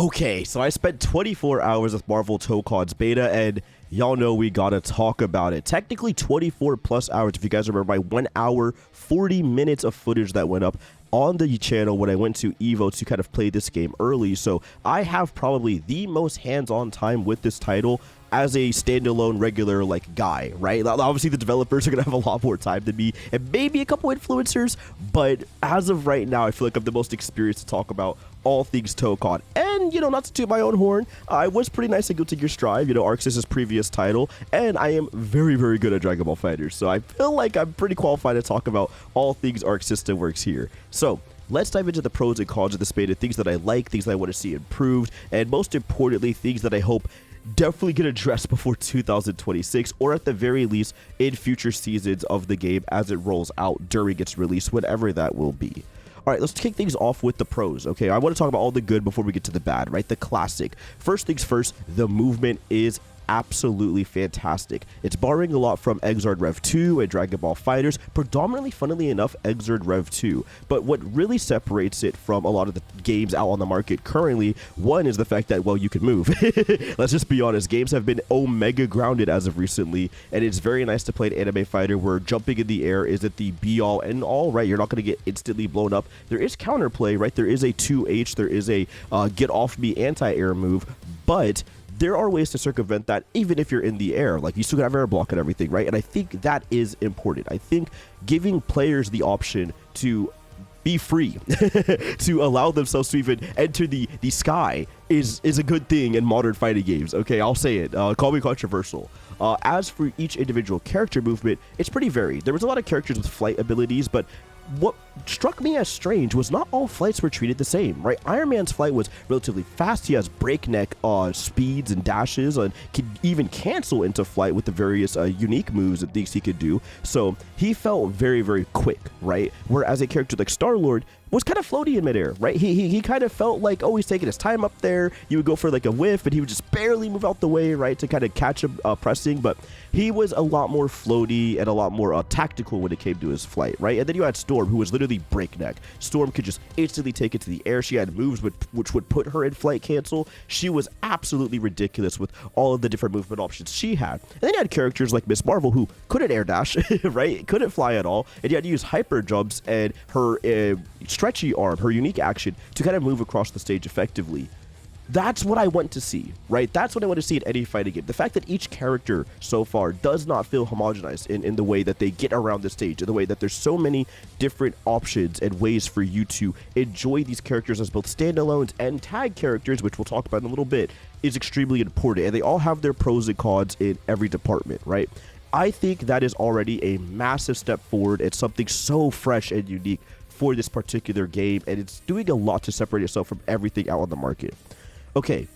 Okay, so I spent 24 hours with Marvel Tokon's beta, and y'all know we gotta talk about it. Technically 24 plus hours, if you guys remember my 1 hour, 40 minutes of footage that went up on the channel when I went to Evo to kind of play this game early. So I have probably the most hands-on time with this title as a standalone regular guy, right? Obviously the developers are gonna have a lot more time than me and maybe a couple influencers, but as of right now I feel like I'm the most experienced to talk about all things Tokon. And not to toot my own horn, I was pretty nice at Guilty Gear Strive, Arxis' previous title, and I am very, very good at Dragon Ball FighterZ, so I feel like I'm pretty qualified to talk about all things Arc System Works here. So let's dive into the pros and cons of this beta, things that I like, things that I want to see improved, and most importantly, things that I hope definitely get addressed before 2026, or at the very least in future seasons of the game as it rolls out during its release, whatever that will be. All right, let's kick things off with the pros, okay? I want to talk about all the good before we get to the bad, right? The classic. First things first, the movement is absolutely fantastic. It's borrowing a lot from Exard Rev 2 and Dragon Ball FighterZ, predominantly, funnily enough, Exard Rev 2. But what really separates it from a lot of the games out on the market currently, one is the fact that, well, you can move. Let's just be honest, games have been omega grounded as of recently, and it's very nice to play an anime fighter where jumping in the air isn't the be-all and all, right? You're not going to get instantly blown up. There is counterplay, right? There is a 2H, there is a get-off-me anti-air move, but there are ways to circumvent that even if you're in the air. Like, you still have air block and everything, right? And I think that is important. I think giving players the option to be free, to allow themselves to even enter the sky is a good thing in modern fighting games. Okay, I'll say it. Call me controversial. As for each individual character movement, it's pretty varied. There was a lot of characters with flight abilities, but what struck me as strange was not all flights were treated the same, right? Iron Man's flight was relatively fast. He has breakneck speeds and dashes, and could even cancel into flight with the various unique moves and things he could do. So he felt very, very quick, right? Whereas a character like Star-Lord was kind of floaty in midair, right? He kind of felt like, oh, he's taking his time up there. You would go for like a whiff, and he would just barely move out the way, right, to kind of catch him pressing. But he was a lot more floaty and a lot more tactical when it came to his flight, right? And then you had Storm, who was literally breakneck. Storm could just instantly take it to the air. She had moves which would put her in flight cancel. She was absolutely ridiculous with all of the different movement options she had. And then you had characters like Miss Marvel, who couldn't air dash, right? Couldn't fly at all. And you had to use hyper jumps and her stretchy arm, her unique action, to kind of move across the stage effectively. That's what I want to see, right? That's what I want to see in any fighting game. The fact that each character so far does not feel homogenized in the way that they get around the stage, in the way that there's so many different options and ways for you to enjoy these characters as both standalones and tag characters, which we'll talk about in a little bit, is extremely important. And they all have their pros and cons in every department, right? I think that is already a massive step forward. It's something so fresh and unique for this particular game, and it's doing a lot to separate itself from everything out on the market. Okay,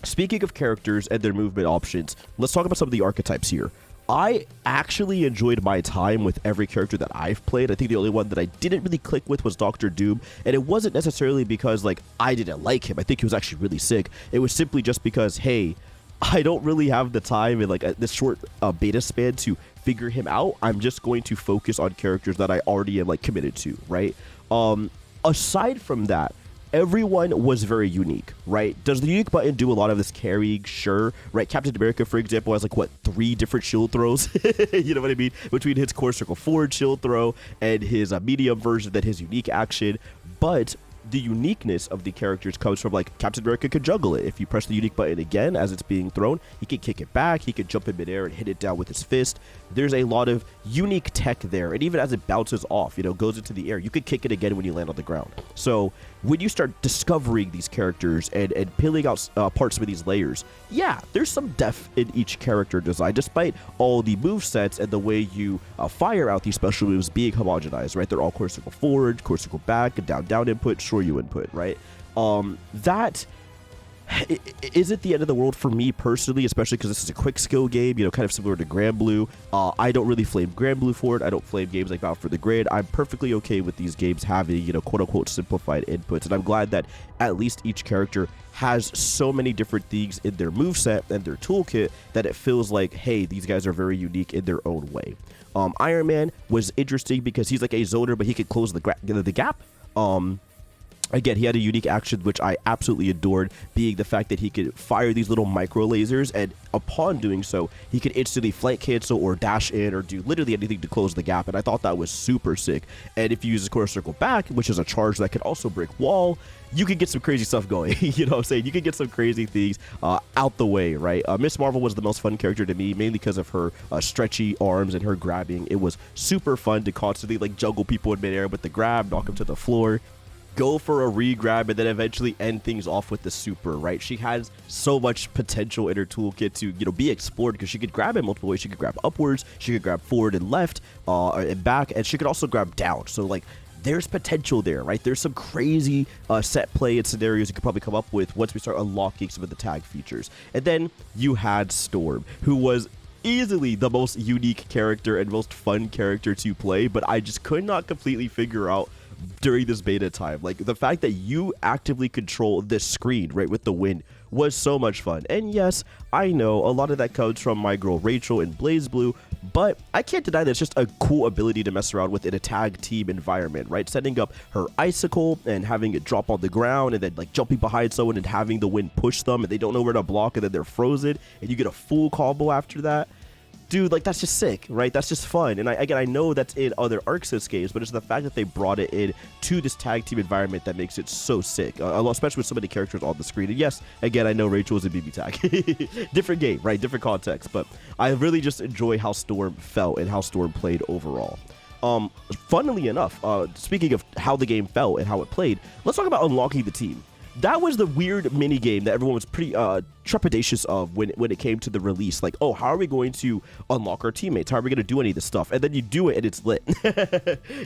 speaking of characters and their movement options, let's talk about some of the archetypes here. I actually enjoyed my time with every character that I've played. I think the only one that I didn't really click with was Dr. Doom, and it wasn't necessarily because I didn't like him. I think he was actually really sick. It was simply just because, hey, I don't really have the time in this short beta span to figure him out. I'm just going to focus on characters that I already am committed to, right? Aside from that, everyone was very unique, right? Does the unique button do a lot of this carrying? Sure, right? Captain America, for example, has 3 different shield throws. You know what I mean? Between his core circle forward shield throw and his medium version, that his unique action. But the uniqueness of the characters comes from Captain America could juggle it. If you press the unique button again as it's being thrown, he can kick it back, he can jump in midair and hit it down with his fist. There's a lot of unique tech there, and even as it bounces off, goes into the air, you could kick it again when you land on the ground. So when you start discovering these characters and peeling out parts of these layers, yeah, there's some depth in each character design, despite all the movesets and the way you fire out these special moves being homogenized, right? They're all core circle forward, core circle back, and down input, short you input, right? That isn't the end of the world for me personally, especially because this is a quick skill game, kind of similar to Grand Blue. I don't really flame Grand Blue for it. I don't flame games like Battle for the Grid. I'm perfectly okay with these games having, quote-unquote simplified inputs, and I'm glad that at least each character has so many different things in their moveset and their toolkit that it feels like, hey, these guys are very unique in their own way. Iron Man was interesting because he's like a zoner, but he could close the gap. Again, he had a unique action which I absolutely adored, being the fact that he could fire these little micro lasers, and upon doing so, he could instantly flank cancel or dash in or do literally anything to close the gap, and I thought that was super sick. And if you use his quarter circle back, which is a charge that could also break wall, you could get some crazy stuff going. You know what I'm saying? You could get some crazy things out the way, right? Miss Marvel was the most fun character to me, mainly because of her stretchy arms and her grabbing. It was super fun to constantly like juggle people in midair with the grab, knock them to the floor, go for a re-grab, and then eventually end things off with the super, right? She has so much potential in her toolkit to, you know, be explored, because she could grab in multiple ways. She could grab upwards, she could grab forward and left, and back, and she could also grab down. So like, there's potential there, right? There's some crazy set play and scenarios you could probably come up with once we start unlocking some of the tag features. And then you had Storm, who was easily the most unique character and most fun character to play, but I just could not completely figure out during this beta time, like the fact that you actively control this screen, right, with the wind was so much fun. And yes, I know a lot of that comes from my girl Rachel in BlazBlue, but I can't deny that it's just a cool ability to mess around with in a tag team environment, right? Setting up her icicle and having it drop on the ground, and then like jumping behind someone and having the wind push them, and they don't know where to block, and then they're frozen, and you get a full combo after that. Dude, like, that's just sick, right? That's just fun. And I know that's in other Arc Sys games, but it's the fact that they brought it in to this tag team environment that makes it so sick, especially with so many characters on the screen. And yes, again, I know Rachel is a BB tag. Different game, right? Different context. But I really just enjoy how Storm felt and how Storm played overall. Funnily enough, speaking of how the game felt and how it played, let's talk about unlocking the team. That was the weird mini game that everyone was pretty trepidatious of when it came to the release. Like, oh, how are we going to unlock our teammates? How are we going to do any of this stuff? And then you do it and it's lit.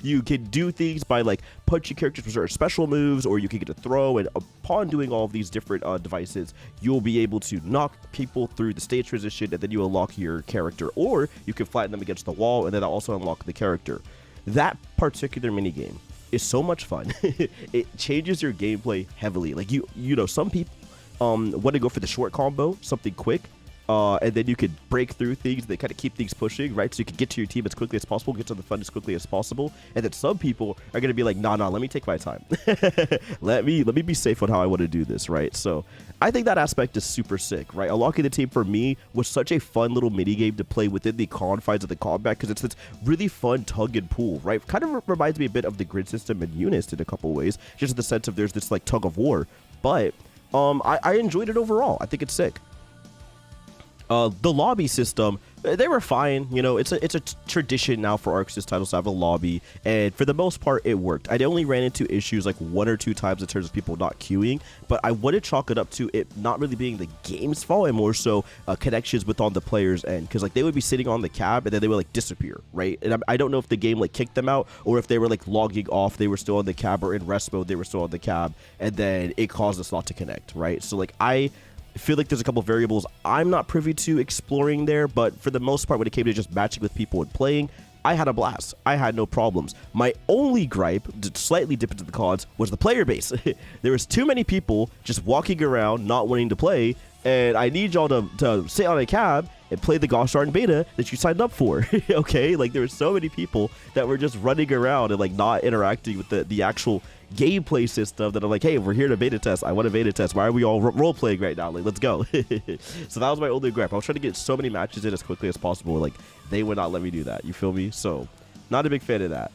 You can do things by like punching characters with certain special moves, or you can get a throw, and upon doing all of these different devices, you'll be able to knock people through the stage transition, and then you unlock your character, or you can flatten them against the wall, and then also unlock the character. That particular mini game is so much fun. It changes your gameplay heavily. Like you know, some people want to go for the short combo, something quick, and then you could break through things. They kind of keep things pushing, right? So you can get to your team as quickly as possible, get to the fun as quickly as possible. And then some people are going to be like, nah, let me take my time. let me be safe on how I want to do this, right? So I think that aspect is super sick, right? Unlocking the team for me was such a fun little mini game to play within the confines of the combat, because it's this really fun tug and pull, right? Kind of reminds me a bit of the grid system in Eunice in a couple ways, just in the sense of there's this like tug of war. But I enjoyed it overall. I think it's sick. The lobby system, they were fine. You know, it's a tradition now for Arc Sys titles to have a lobby, and for the most part, it worked. I only ran into issues like 1 or 2 times in terms of people not queuing, but I wouldn't chalk it up to it not really being the game's fault, and more so connections with on the players' end, because like they would be sitting on the cab and then they would like disappear, right? And I don't know if the game like kicked them out, or if they were like logging off, they were still on the cab, or in rest mode they were still on the cab, and then it caused us not to connect, right? So like I feel like there's a couple variables I'm not privy to exploring there, but for the most part, when it came to just matching with people and playing, I had a blast. I had no problems. My only gripe, to slightly dip into the cons, was the player base. There was too many people just walking around not wanting to play, and I need y'all to sit on a cab and play the gosh darn beta that you signed up for. Okay, like there were so many people that were just running around and like not interacting with the actual gameplay system, that I'm like, hey, we're here to beta test. I want to beta test. Why are we all role playing right now? Like, let's go. So that was my only gripe. I was trying to get so many matches in as quickly as possible. Like, they would not let me do that. You feel me? So not a big fan of that.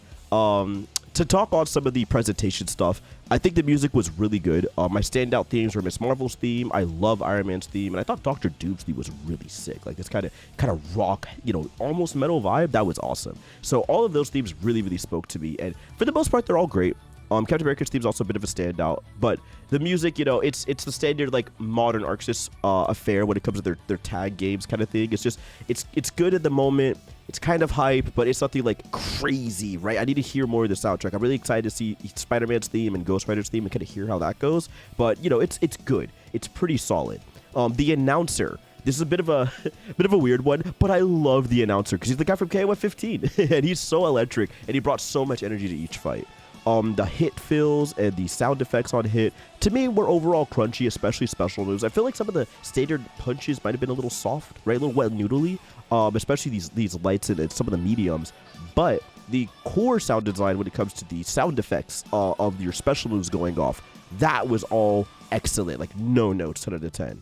To talk on some of the presentation stuff, I think the music was really good. My standout themes were Miss Marvel's theme. I love Iron Man's theme, and I thought Dr. Doom's theme was really sick. Like this kind of rock, you know, almost metal vibe. That was awesome. So all of those themes really spoke to me, and for the most part, they're all great. Captain America's theme is also a bit of a standout, but the music, you know, it's the standard like modern Arc Sys affair when it comes to their tag games kind of thing. It's just it's good at the moment. It's kind of hype, but it's nothing like crazy, right? I need to hear more of the soundtrack. I'm really excited to see Spider-Man's theme and Ghost Rider's theme and kind of hear how that goes. But you know, it's good. It's pretty solid. The announcer. This is a bit of a weird one, but I love the announcer because he's the guy from KOF 15, and he's so electric, and he brought so much energy to each fight. The hit fills and the sound effects on hit, to me, were overall crunchy, especially special moves. I feel like some of the standard punches might have been a little soft, right? A little wet noodly, especially these lights and some of the mediums. But the core sound design when it comes to the sound effects of your special moves going off, that was all excellent. Like, no notes, 10 out of 10.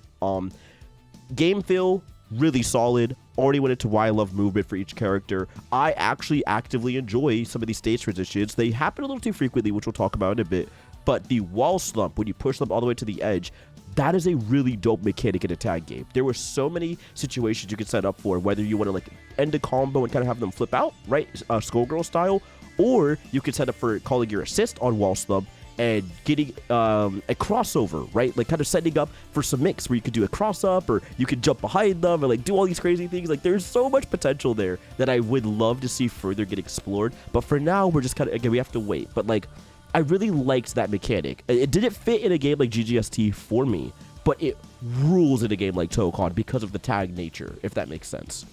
Game feel, really solid. Already went into why I love movement for each character. I actually actively enjoy some of these stage transitions. They happen a little too frequently, which we'll talk about in a bit. But the wall slump, when you push them all the way to the edge, that is a really dope mechanic in a tag game. There were so many situations you could set up for, whether you want to like end a combo and kind of have them flip out, right? Skullgirl style. Or you could set up for calling your assist on wall slump and getting a crossover, right? Like kind of setting up for some mix where you could do a cross up, or you could jump behind them and like do all these crazy things. Like there's so much potential there that I would love to see further get explored. But for now, we're just kind of, again, we have to wait. But like, I really liked that mechanic. It didn't fit in a game like GGST for me, but it rules in a game like Tokon because of the tag nature, if that makes sense.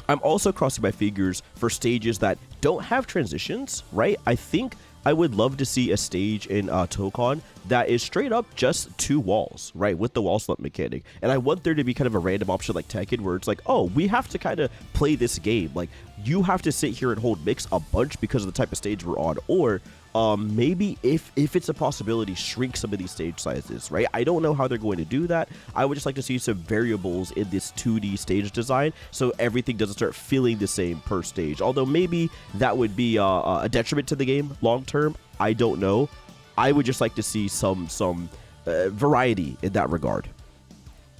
I'm also crossing my fingers for stages that don't have transitions, right? I think I would love to see a stage in Tokon that is straight up just 2 walls, right, with the wall slump mechanic. And I want there to be kind of a random option like Tekken where it's like, oh, we have to kind of play this game. Like, you have to sit here and hold mix a bunch because of the type of stage we're on. Or maybe if it's a possibility, shrink some of these stage sizes, right? I don't know how they're going to do that. I would just like to see some variables in this 2D stage design so everything doesn't start feeling the same per stage. Although maybe that would be a detriment to the game long term. I don't know. I would just like to see some variety in that regard.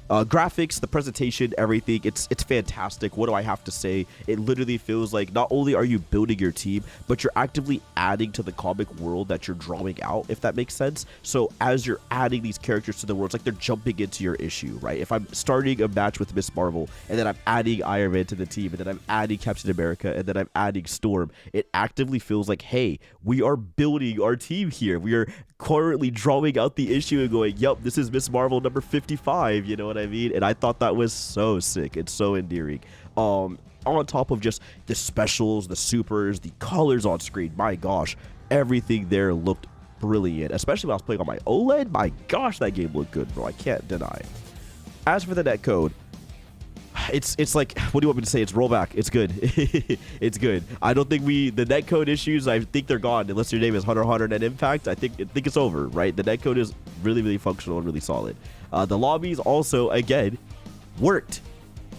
Graphics, the presentation, everything, it's fantastic. What do I have to say? It literally feels like not only are you building your team, but you're actively adding to the comic world that you're drawing out, if that makes sense. So as you're adding these characters to the world, it's like they're jumping into your issue, right? If I'm starting a match with Miss Marvel, and then I'm adding Iron Man to the team, and then I'm adding Captain America, and then I'm adding Storm, it actively feels like, hey, we are building our team here. We are currently drawing out the issue and going, yep, this is Miss Marvel number 55, you know what I mean? And I thought that was so sick. It's so endearing. On top of just the specials, the supers, the colors on screen, my gosh, everything there looked brilliant, especially when I was playing on my OLED. My gosh, that game looked good, bro. I can't deny. As for the netcode, it's like, what do you want me to say? It's rollback. It's good. It's good. I don't think the netcode issues, I think they're gone unless your name is Hunter x Hunter and Impact. I think it's over, right? The netcode is really, really functional and really solid. The lobbies also, again, worked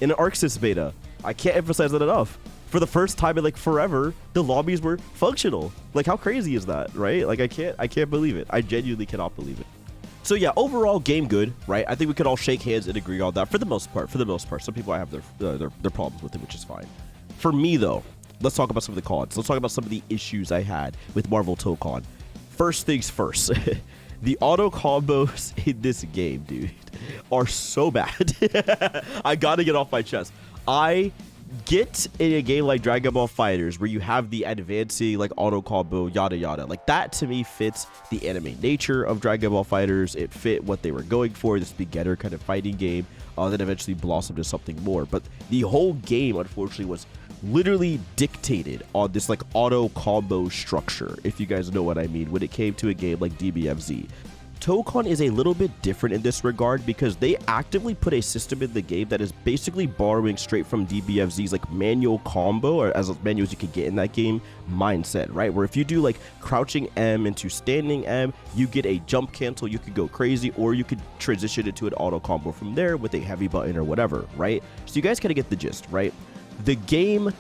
in an ArcSys beta. I can't emphasize that enough. For the first time in like forever, the lobbies were functional. Like, how crazy is that, right? Like, I can't believe it. I genuinely cannot believe it. So yeah, overall game good, right? I think we could all shake hands and agree on that for the most part. Some people I have their problems with it, which is fine. For me though, let's talk about some of the cons. Let's talk about some of the issues I had with Marvel Tokon. First things first, the auto combos in this game, dude, are so bad. I gotta get off my chest. I get in a game like Dragon Ball FighterZ where you have the advancing like auto combo yada yada, like that to me fits the anime nature of Dragon Ball FighterZ. It fit what they were going for, this beginner kind of fighting game that eventually blossomed to something more. But the whole game unfortunately was literally dictated on this like auto combo structure, if you guys know what I mean, when it came to a game like DBFZ. Tokon is a little bit different in this regard because they actively put a system in the game that is basically borrowing straight from DBFZ's like manual combo, or as many as you could get in that game, mindset, right? Where if you do like crouching M into standing M, you get a jump cancel, you could go crazy, or you could transition it to an auto combo from there with a heavy button or whatever, right? So you guys kind of get the gist, right? The game,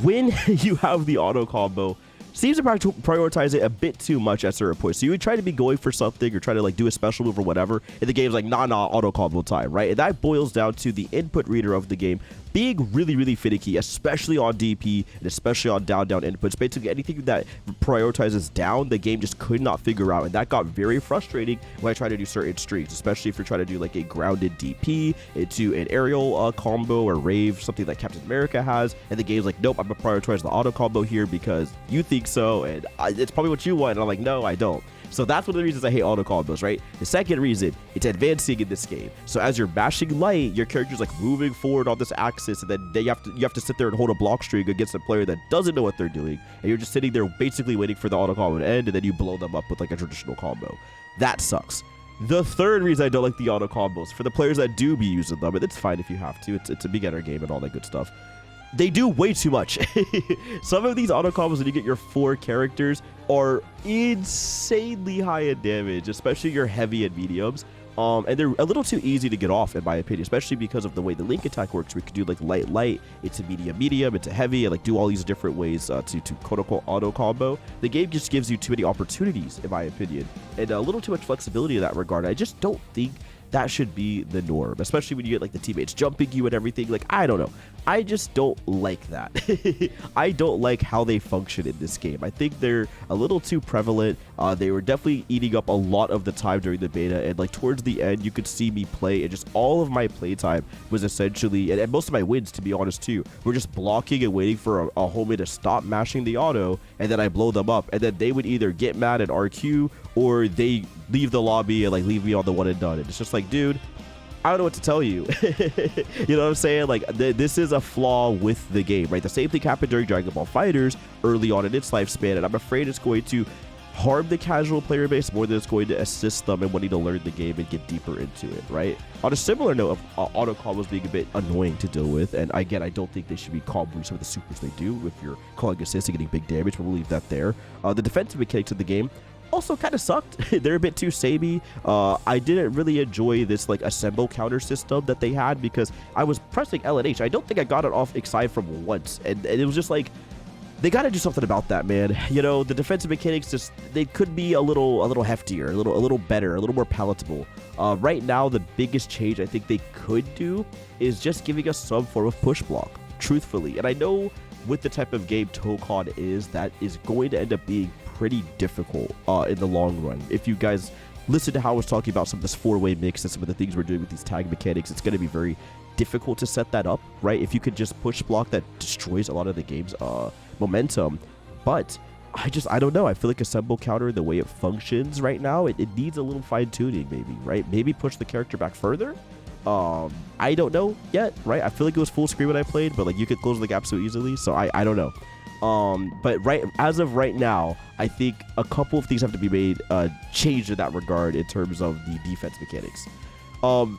when you have the auto combo, seems to prioritize it a bit too much at certain points. So you would try to be going for something or try to like do a special move or whatever, and the game's like, nah, auto combo time, right? And that boils down to the input reader of the game being really, really finicky, especially on DP and especially on down inputs. Basically anything that prioritizes down, the game just could not figure out, and that got very frustrating when I tried to do certain streaks, especially if you're trying to do like a grounded DP into an aerial combo or rave, something that Captain America has, and the game's like, nope, I'm gonna prioritize the auto combo here because you think so, and it's probably what you want, and I'm like, no, I don't. So that's one of the reasons I hate auto combos, right? The second reason, it's advancing in this game. So as you're mashing light, your character's like moving forward on this axis, and then you have to sit there and hold a block string against a player that doesn't know what they're doing, and you're just sitting there basically waiting for the auto combo to end, and then you blow them up with like a traditional combo. That sucks. The third reason I don't like the auto combos, for the players that do be using them, and it's fine if you have to, it's a beginner game and all that good stuff. they do way too much. Some of these auto combos when you get your 4 characters are insanely high in damage, especially your heavy and mediums. And they're a little too easy to get off, in my opinion, especially because of the way the link attack works. We could do like light, into medium, into heavy, and like do all these different ways to quote unquote auto combo. The game just gives you too many opportunities, in my opinion, and a little too much flexibility in that regard. I just don't think that should be the norm, especially when you get like the teammates jumping you and everything. Like, I don't know. I just don't like that. I don't like how they function in this game. I think they're a little too prevalent. They were definitely eating up a lot of the time during the beta, and like towards the end, you could see me play, and just all of my playtime was essentially, and most of my wins, to be honest too, were just blocking and waiting for a homie to stop mashing the auto, and then I blow them up, and then they would either get mad at RQ or they leave the lobby and like leave me on the one and done. And it's just like, dude, I don't know what to tell you. You know what I'm saying? Like, this is a flaw with the game, right? The same thing happened during Dragon Ball FighterZ early on in its lifespan, and I'm afraid it's going to harm the casual player base more than it's going to assist them in wanting to learn the game and get deeper into it, right? On a similar note of auto combos being a bit annoying to deal with, and again, I don't think they should be comboing some of the supers they do if you're calling assists and getting big damage, but we'll leave that there. The defensive mechanics of the game also kind of sucked. They're a bit too samey. I didn't really enjoy this like assemble counter system that they had, because I was pressing L and H. I don't think I got it off aside from once, and it was just like, they got to do something about that, man. You know, the defensive mechanics just, they could be a little heftier, a little better, a little more palatable. Right now, the biggest change I think they could do is just giving us some form of push block, truthfully. And I know with the type of game Tokon is, that is going to end up being pretty difficult in the long run. If you guys listen to how I was talking about some of this 4-way mix and some of the things we're doing with these tag mechanics, it's going to be very difficult to set that up, right? If you could just push block, that destroys a lot of the game's momentum. But I don't know. I feel like assemble counter, the way it functions right now, it needs a little fine tuning, maybe, right? Maybe push the character back further. I don't know yet, right? I feel like it was full screen when I played, but like you could close the gap so easily, so I don't know. But as of right now, I think a couple of things have to be made, changed in that regard in terms of the defense mechanics.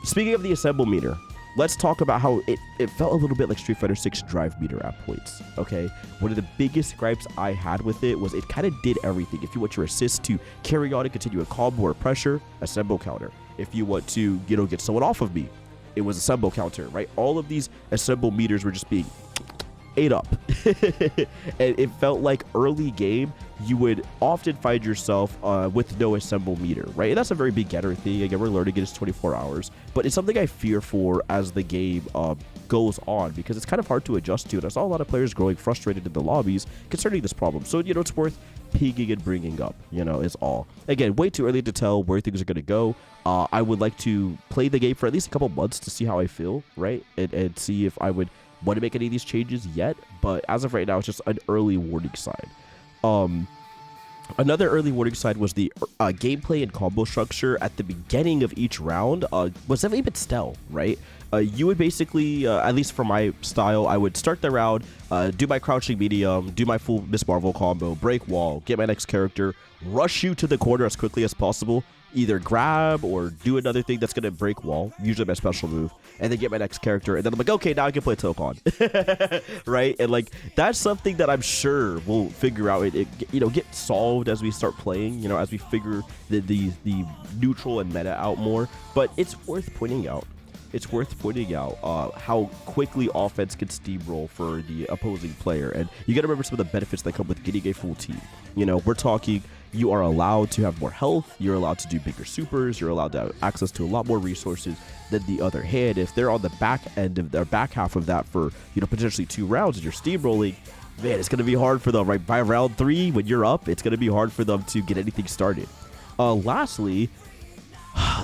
Speaking of the assemble meter, let's talk about how it felt a little bit like Street Fighter 6 drive meter at points, okay? One of the biggest gripes I had with it was it kind of did everything. If you want your assist to carry on and continue a combo or pressure, assemble counter. If you want to, you know, get someone off of me, it was assemble counter, right? All of these assemble meters were just being ate up. And it felt like early game, you would often find yourself with no assemble meter, right? And that's a very beginner thing. Again, we're learning it is 24 hours, but it's something I fear for as the game goes on, because it's kind of hard to adjust to. And I saw a lot of players growing frustrated in the lobbies concerning this problem. So, you know, it's worth picking and bringing up, you know, is all. Again, way too early to tell where things are going to go. I would like to play the game for at least a couple months to see how I feel, right? And see if I would want to make any of these changes yet, but as of right now, it's just an early warning sign. Another early warning sign was the gameplay and combo structure at the beginning of each round was definitely a bit stale, right? You would basically, at least for my style, I would start the round, do my crouching medium, do my full Miss Marvel combo, break wall, get my next character, rush you to the corner as quickly as possible, either grab or do another thing that's going to break wall, usually my special move, and then get my next character, and then I'm like, okay, now I can play Tokon. Right? And like, that's something that I'm sure we'll figure out, you know, get solved as we start playing, you know, as we figure the neutral and meta out more. But it's worth pointing out how quickly offense can steamroll for the opposing player. And you got to remember some of the benefits that come with getting a full team. You know, we're talking, you are allowed to have more health, you're allowed to do bigger supers, you're allowed to have access to a lot more resources than the other hand. If they're on the back end of their back half of that for, you know, potentially 2 rounds and you're steamrolling, man, it's going to be hard for them, right? By round 3, when you're up, it's going to be hard for them to get anything started. Lastly,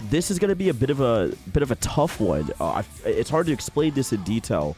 this is going to be a bit of a tough one. It's hard to explain this in detail.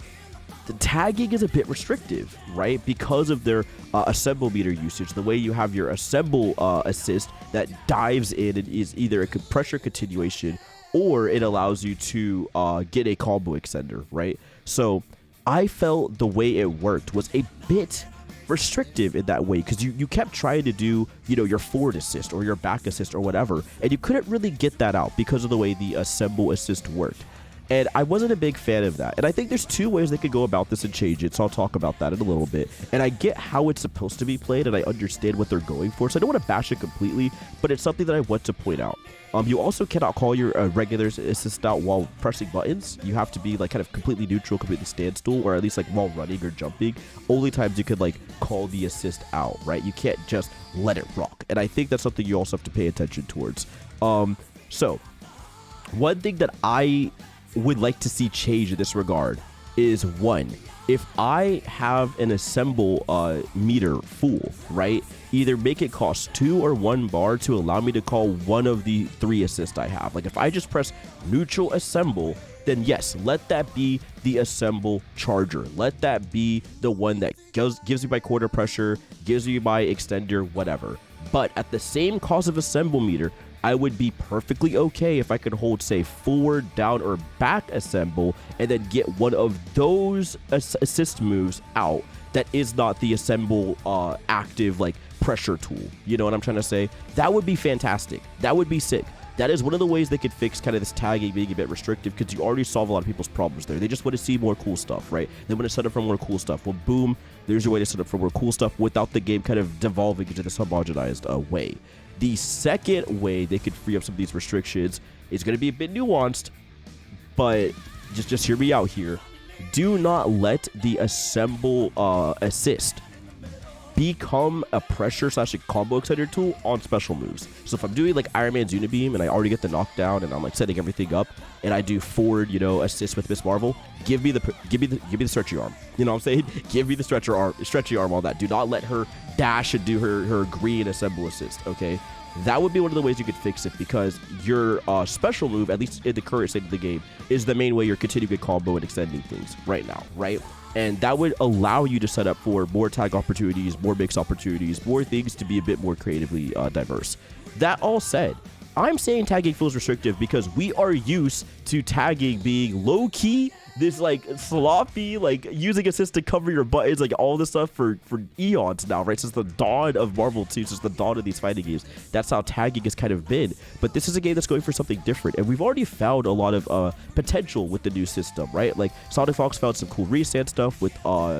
The tagging is a bit restrictive, right? Because of their assemble meter usage, the way you have your assemble assist that dives in and is either a pressure continuation or it allows you to get a combo extender, right? So I felt the way it worked was a bit restrictive in that way, because you kept trying to do, you know, your forward assist or your back assist or whatever, and you couldn't really get that out because of the way the assemble assist worked. And I wasn't a big fan of that. And I think there's two ways they could go about this and change it. So I'll talk about that in a little bit. And I get how it's supposed to be played, and I understand what they're going for. So I don't want to bash it completely, but it's something that I want to point out. You also cannot call your regulars assist out while pressing buttons. You have to be like kind of completely neutral, completely standstill, or at least like while running or jumping. Only times you could like call the assist out, right? You can't just let it rock. And I think that's something you also have to pay attention towards. So one thing that I would like to see change in this regard is, one, if I have an assemble meter full, right, either make it cost 2 or 1 bar to allow me to call one of the 3 assists I have. Like if I just press neutral assemble, then yes, let that be the assemble charger. Let that be the one that gives me my quarter pressure, gives me my extender, whatever. But at the same cost of assemble meter, I would be perfectly okay if I could hold, say, forward, down, or back assemble and then get one of those assist moves out that is not the assemble active like pressure tool. You know what I'm trying to say? That would be fantastic. That would be sick. That is one of the ways they could fix kind of this tagging being a bit restrictive, because you already solve a lot of people's problems there. They just want to see more cool stuff, right? They want to set up for more cool stuff. Well, boom, there's your way to set up for more cool stuff without the game kind of devolving into this homogenized way. The second way they could free up some of these restrictions is going to be a bit nuanced, but just hear me out here. Do not let the assemble assist become a pressure / a combo extender tool on special moves. So if I'm doing like Iron Man's Unibeam and I already get the knockdown and I'm like setting everything up and I do forward, assist with Miss Marvel, give me the stretchy arm. You know what I'm saying? Give me the stretchy arm on that. Do not let her dash and do her green assemble assist, okay? That would be one of the ways you could fix it, because your special move, at least in the current state of the game, is the main way you're continuing to combo and extending things right now, right? And that would allow you to set up for more tag opportunities, more mix opportunities, more things to be a bit more creatively diverse. That all said, I'm saying tagging feels restrictive because we are used to tagging being low-key, this like sloppy, like using assist to cover your buttons, like all this stuff for eons now, right? Since the dawn of Marvel 2, since the dawn of these fighting games, that's how tagging has kind of been. But this is a game that's going for something different, and we've already found a lot of potential with the new system, right? Like Sonic Fox found some cool restand stuff with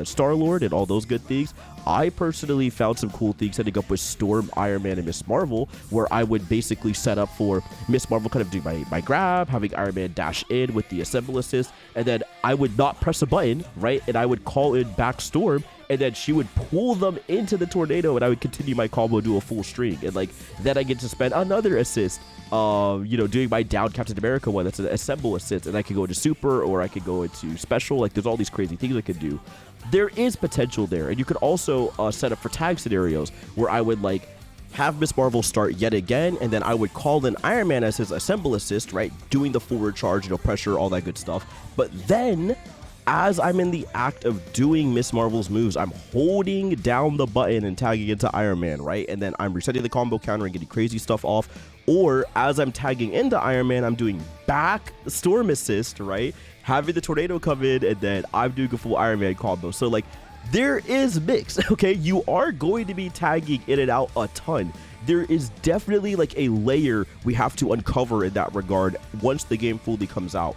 Star-Lord and all those good things. I personally found some cool things setting up with Storm, Iron Man, and Miss Marvel, where I would basically set up for Miss Marvel kind of do my grab, having Iron Man dash in with the assemble assist, and then I would not press a button, right? And I would call in back Storm, and then she would pull them into the tornado, and I would continue my combo, do a full string, and like then I get to spend another assist, doing my down Captain America one. That's an assemble assist, and I could go into super, or I could go into special. Like there's all these crazy things I could do. There is potential there, and you could also set up for tag scenarios where I would like have Miss Marvel start yet again, and then I would call in Iron Man as his assemble assist, right, doing the forward charge, pressure, all that good stuff. But then, as I'm in the act of doing Miss Marvel's moves, I'm holding down the button and tagging into Iron Man, right, and then I'm resetting the combo counter and getting crazy stuff off. Or as I'm tagging into Iron Man, I'm doing back Storm assist, right, having the tornado come in, and then I'm doing a full Iron Man combo. So like, there is mix, okay? You are going to be tagging in and out a ton. There is definitely like a layer we have to uncover in that regard once the game fully comes out.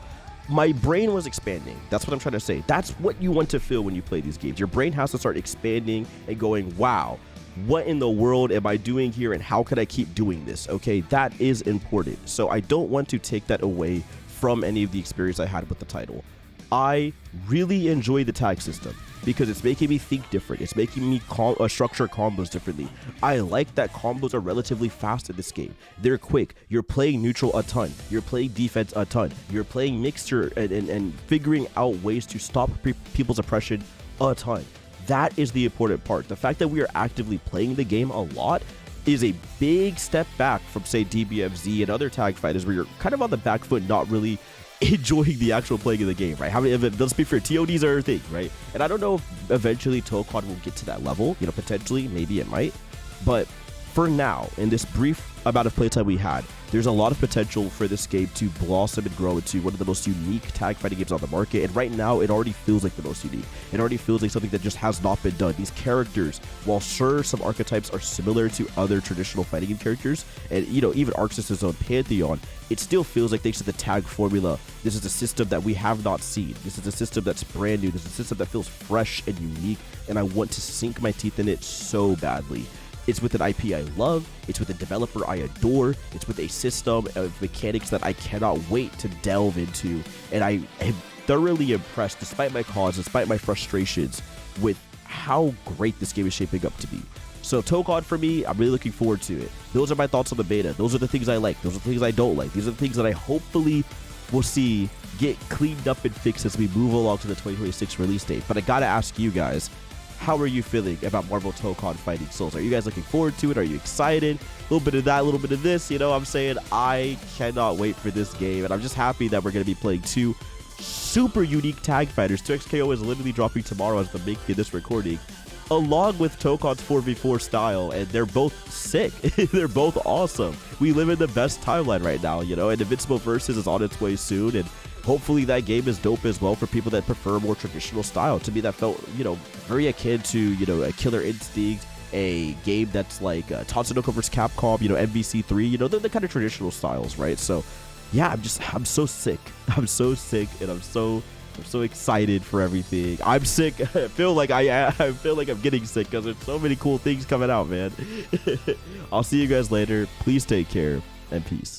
My brain was expanding. That's what I'm trying to say. That's what you want to feel when you play these games. Your brain has to start expanding and going, wow, what in the world am I doing here, and how can I keep doing this? Okay, that is important. So I don't want to take that away from any of the experience I had with the title. I really enjoy the tag system because it's making me think different. It's making me structure combos differently. I like that combos are relatively fast in this game. They're quick. You're playing neutral a ton. You're playing defense a ton. You're playing mixture and figuring out ways to stop people's oppression a ton. That is the important part. The fact that we are actively playing the game a lot is a big step back from, say, DBFZ and other tag fighters where you're kind of on the back foot, not really enjoying the actual playing of the game, right? Let's be fair, TODs are a thing, right? And I don't know if eventually Tokon will get to that level, potentially, maybe it might. But for now, in this brief amount of playtime we had, There's a lot of potential for this game to blossom and grow into one of the most unique tag fighting games on the market, and right now it already feels like the most unique. It already feels like something that just has not been done. These characters, while sure some archetypes are similar to other traditional fighting game characters, and even Arc System's own Pantheon, it still feels like, thanks to the tag formula, this is a system that we have not seen. This is a system that's brand new. This is a system that feels fresh and unique, and I want to sink my teeth in it so badly. It's with an IP I love, it's with a developer I adore, it's with a system of mechanics that I cannot wait to delve into, and I am thoroughly impressed, despite my cons, despite my frustrations, with how great this game is shaping up to be. So Tokon, for me, I'm really looking forward to it. Those are my thoughts on the beta. Those are the things I like. Those are the things I don't like. These are the things that I hopefully will see get cleaned up and fixed as we move along to the 2026 release date. But I gotta ask you guys, how are you feeling about Marvel Tokon Fighting Souls? Are you guys looking forward to it? Are you excited? A little bit of that, a little bit of this. I'm saying I cannot wait for this game, and I'm just happy that we're going to be playing two super unique tag fighters. 2XKO is literally dropping tomorrow as the making of this recording, along with Tokon's 4v4 style, and they're both sick. They're both awesome. We live in the best timeline right now, and Invincible Versus is on its way soon, and hopefully that game is dope as well for people that prefer a more traditional style. To me, that felt, very akin to, a Killer Instinct, a game that's like Tatsunoko vs. Capcom, MVC3, they're the kind of traditional styles, right? So, yeah, I'm so sick. I'm so sick, and I'm so excited for everything. I'm sick. I feel like I'm getting sick because there's so many cool things coming out, man. I'll see you guys later. Please take care, and peace.